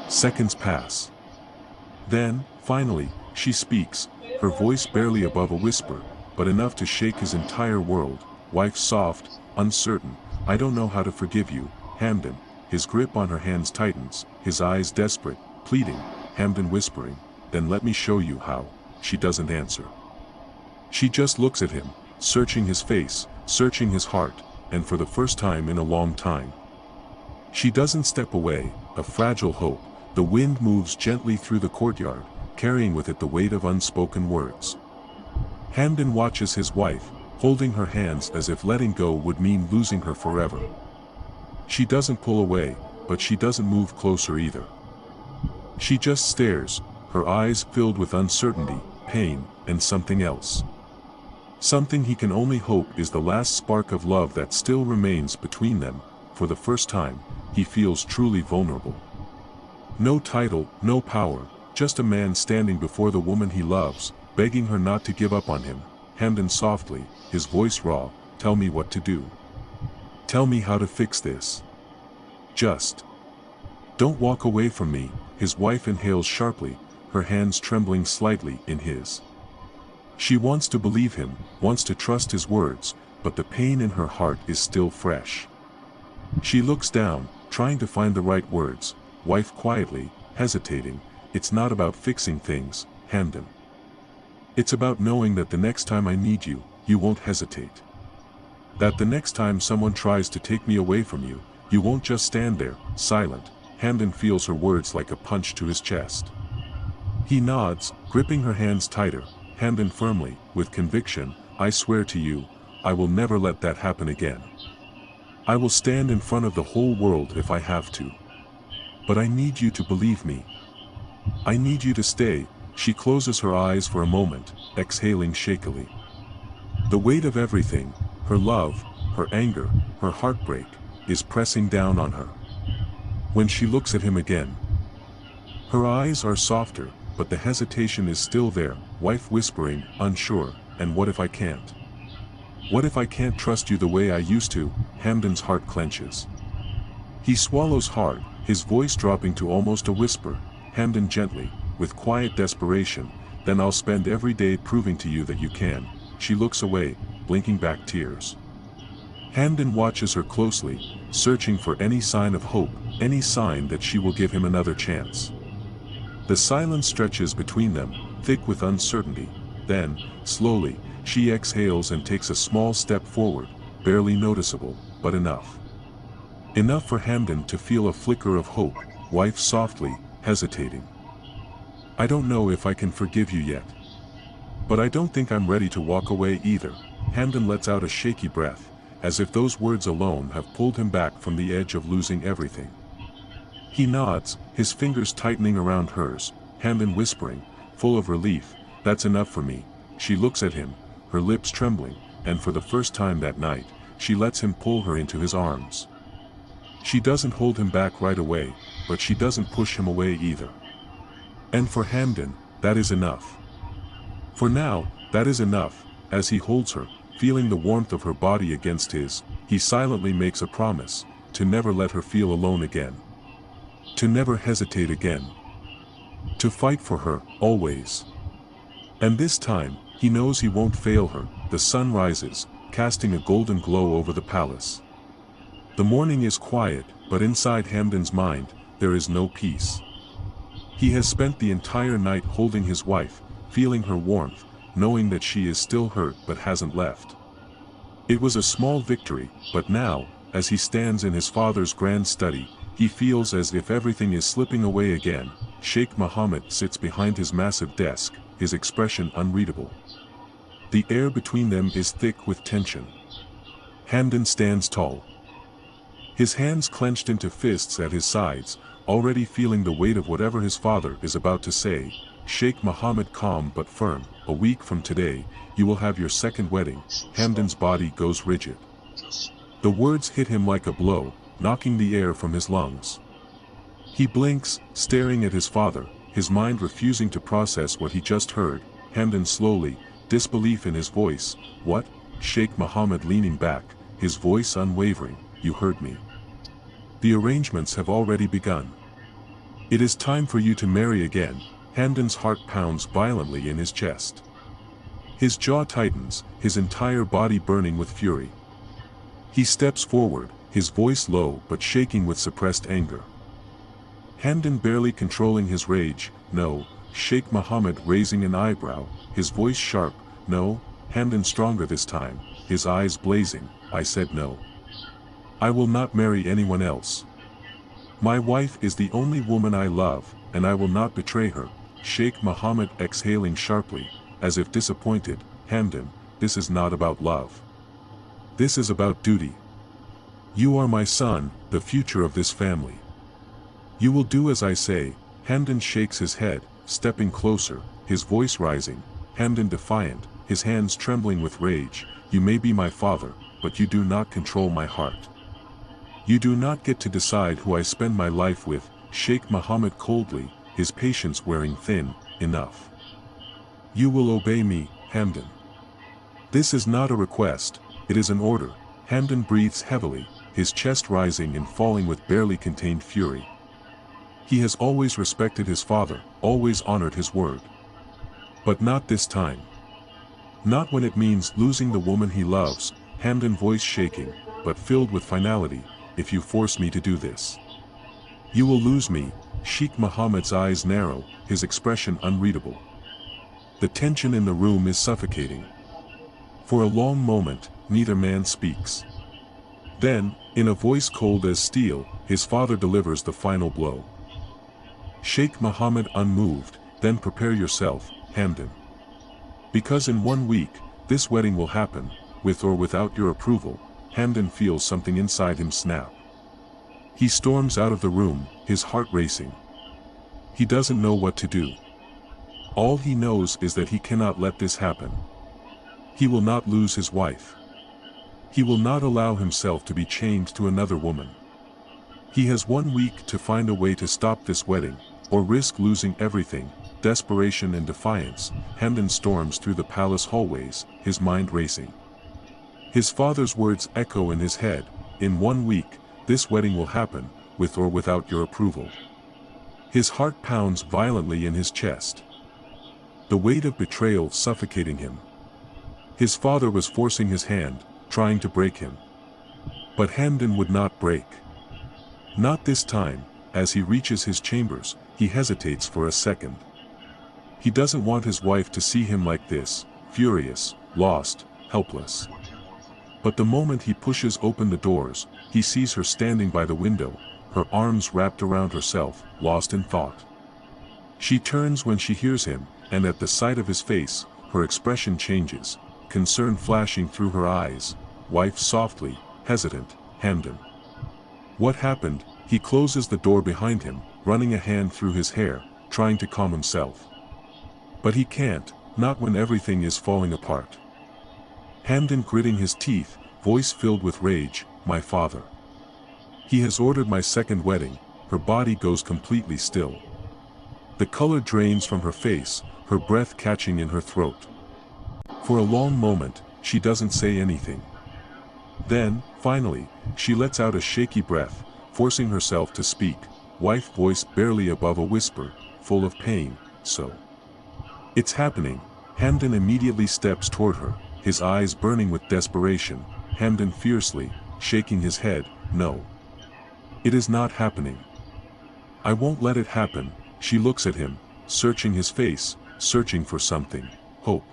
Seconds pass. Then, finally, she speaks, her voice barely above a whisper, but enough to shake his entire world. Wife soft, uncertain, I don't know how to forgive you, Hamdan. His grip on her hands tightens, his eyes desperate, pleading, Hamdan whispering, then let me show you how. She doesn't answer. She just looks at him, searching his face, searching his heart, and for the first time in a long time. She doesn't step away, a fragile hope. The wind moves gently through the courtyard, carrying with it the weight of unspoken words. Hamdan watches his wife, holding her hands as if letting go would mean losing her forever. She doesn't pull away, but she doesn't move closer either. She just stares, her eyes filled with uncertainty, pain, and something else. Something he can only hope is the last spark of love that still remains between them. For the first time, he feels truly vulnerable. No title, no power, just a man standing before the woman he loves, begging her not to give up on him. Hamdan softly, his voice raw, tell me what to do. Tell me how to fix this. Just don't walk away from me. His wife inhales sharply, her hands trembling slightly in his. She wants to believe him, wants to trust his words, but the pain in her heart is still fresh. She looks down, trying to find the right words. Wife quietly, hesitating, it's not about fixing things, Hamdan. It's about knowing that the next time I need you, you won't hesitate. That the next time someone tries to take me away from you, you won't just stand there, silent. Hamdan feels her words like a punch to his chest. He nods, gripping her hands tighter. Hamdan firmly, with conviction, I swear to you, I will never let that happen again. I will stand in front of the whole world if I have to. But I need you to believe me. I need you to stay. She closes her eyes for a moment, exhaling shakily. The weight of everything, her love, her anger, her heartbreak, is pressing down on her. When she looks at him again, her eyes are softer, but the hesitation is still there. Wife whispering, unsure, and what if I can't? What if I can't trust you the way I used to? Hamdan's heart clenches. He swallows hard, his voice dropping to almost a whisper. Hamdan gently, with quiet desperation, then I'll spend every day proving to you that you can. She looks away, blinking back tears. Hamdan watches her closely, searching for any sign of hope, any sign that she will give him another chance. The silence stretches between them, thick with uncertainty. Then, slowly, she exhales and takes a small step forward, barely noticeable, but enough. Enough for Hamdan to feel a flicker of hope. Wife softly, hesitating. I don't know if I can forgive you yet. But I don't think I'm ready to walk away either. Hamdan lets out a shaky breath, as if those words alone have pulled him back from the edge of losing everything. He nods, his fingers tightening around hers. Hamdan whispering, full of relief, that's enough for me. She looks at him, her lips trembling, and for the first time that night, she lets him pull her into his arms. She doesn't hold him back right away, but she doesn't push him away either. And for Hamdan, that is enough. For now, that is enough. As he holds her, feeling the warmth of her body against his, he silently makes a promise, to never let her feel alone again. To never hesitate again. To fight for her, always. And this time, he knows he won't fail her. The sun rises, casting a golden glow over the palace. The morning is quiet, but inside Hamdan's mind, there is no peace. He has spent the entire night holding his wife, feeling her warmth, knowing that she is still hurt but hasn't left. It was a small victory, but now, as he stands in his father's grand study, he feels as if everything is slipping away again. Sheikh Mohammed sits behind his massive desk, his expression unreadable. The air between them is thick with tension. Hamdan stands tall. His hands clenched into fists at his sides, already feeling the weight of whatever his father is about to say. Sheikh Mohammed calm but firm, a week from today, you will have your second wedding. Hamdan's body goes rigid. The words hit him like a blow, knocking the air from his lungs. He blinks, staring at his father, his mind refusing to process what he just heard. Hamdan slowly, disbelief in his voice, what? Sheikh Mohammed leaning back, his voice unwavering, you heard me. The arrangements have already begun. It is time for you to marry again. Hamdan's heart pounds violently in his chest. His jaw tightens, his entire body burning with fury. He steps forward, his voice low but shaking with suppressed anger. Hamdan barely controlling his rage. No. Sheikh Mohammed raising an eyebrow, his voice sharp. No. Hamdan stronger this time, his eyes blazing. I said no. I will not marry anyone else. My wife is the only woman I love, and I will not betray her. Sheikh Mohammed exhaling sharply, as if disappointed. Hamdan, this is not about love. This is about duty. You are my son, the future of this family. You will do as I say. Hamdan shakes his head, stepping closer, his voice rising. Hamdan defiant, his hands trembling with rage. You may be my father, but you do not control my heart. You do not get to decide who I spend my life with. Sheikh Mohammed coldly, his patience wearing thin. Enough. You will obey me, Hamdan. This is not a request, it is an order. Hamdan breathes heavily, his chest rising and falling with barely contained fury. He has always respected his father, always honored his word. But not this time. Not when it means losing the woman he loves. Hamdan voice shaking, but filled with finality. If you force me to do this, you will lose me. Sheikh Mohammed's eyes narrow, his expression unreadable. The tension in the room is suffocating. For a long moment, neither man speaks. Then, in a voice cold as steel, his father delivers the final blow. Sheikh Mohammed unmoved, then prepare yourself, Hamdan. Because in 1 week, this wedding will happen, with or without your approval. Hamdan feels something inside him snap. He storms out of the room, his heart racing. He doesn't know what to do. All he knows is that he cannot let this happen. He will not lose his wife. He will not allow himself to be chained to another woman. He has 1 week to find a way to stop this wedding, or risk losing everything. Desperation and defiance. Hamdan storms through the palace hallways, his mind racing. His father's words echo in his head. In 1 week, this wedding will happen, with or without your approval. His heart pounds violently in his chest. The weight of betrayal suffocating him. His father was forcing his hand, trying to break him. But Hamdan would not break. Not this time. As he reaches his chambers, he hesitates for a second. He doesn't want his wife to see him like this, furious, lost, helpless. But the moment he pushes open the doors, he sees her standing by the window, her arms wrapped around herself, lost in thought. She turns when she hears him, and at the sight of his face, her expression changes, concern flashing through her eyes. Wife softly, hesitant. Hamdan. What happened? He closes the door behind him, running a hand through his hair, trying to calm himself. But he can't, not when everything is falling apart. Hamdan gritting his teeth, voice filled with rage. My father. He has ordered my second wedding. Her body goes completely still. The color drains from her face, her breath catching in her throat. For a long moment, she doesn't say anything. Then, finally, she lets out a shaky breath, forcing herself to speak. Wife voice barely above a whisper, full of pain. So. It's happening. Hamdan immediately steps toward her, his eyes burning with desperation. Hamdan fiercely, shaking his head. No. It is not happening. I won't let it happen. She looks at him, searching his face, searching for something. Hope.